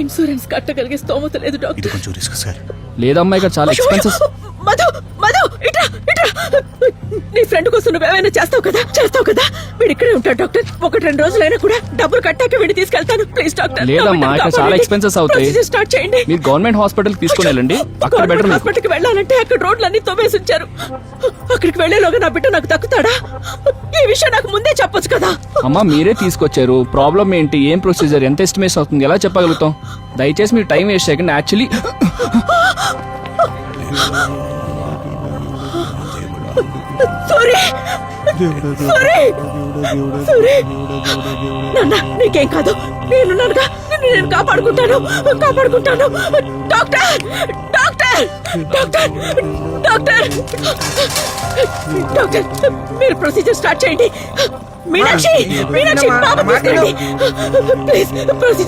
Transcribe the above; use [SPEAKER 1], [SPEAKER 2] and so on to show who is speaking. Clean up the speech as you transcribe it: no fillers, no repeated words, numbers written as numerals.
[SPEAKER 1] Insurance కట్టగలిగే స్తోమత లేదు doctor.
[SPEAKER 2] ఇది కొంచెం రిస్క్ సార్.
[SPEAKER 3] లేదమ్మా ఇక్కడ చాలా ఎక్స్పెన్సెస్.
[SPEAKER 1] మధు మధు ఇట్రా ఇట్రా. నీ ఫ్రెండ్ కోసం నువ్వేమైనా చేస్తావు కదా. వీడు ఇక్కడే ఉంటాడు డాక్టర్. 1-2 రోజులైనా కూడా డబ్బులు కట్టాక వీడిని తీసుకెళ్తాను. Please doctor.
[SPEAKER 3] లేదమ్మా ఇక్కడ చాలా ఎక్స్పెన్సెస్ అవుతాయి.
[SPEAKER 1] స్టార్ట్ చేయండి.
[SPEAKER 3] మీరు గవర్నమెంట్ హాస్పిటల్ తీసుకుని వెళ్ళండి, అక్కడ బెటర్.
[SPEAKER 1] హాస్పిటల్ కి వెళ్ళాలంటే అక్కడ రోడ్లన్నీ తోమేసి ఉంచారు. అక్కడికి వెళ్లేలోగా నా బిడ్డ నాకు దక్కుతాడా? ఈ విషయం నాకు ముందే చెప్పొచ్చు కదా.
[SPEAKER 3] అమ్మా మీరే తీసుకొచ్చారు. ప్రాబ్లం ఏంటి, ఏం ప్రొసీజర్, ఎంత ఎస్టిమేషన్ అవుతుంది, ఎలా చెప్పగలుగుతాం? దయచేసి మీరు టైం వేస్ట్ చేయకండి. యాక్చువల్లీ
[SPEAKER 1] నీకేం కాదు, నేనున్నానుగా. నేను కాపాడుకుంటాను. Doctor doctor doctor doctor doctor మీరు ప్రొసీజర్ స్టార్ట్ చేయండి. మీనాక్షి బాబు తీసుకెళ్ళండి ప్లీజ్. ప్రొసీజర్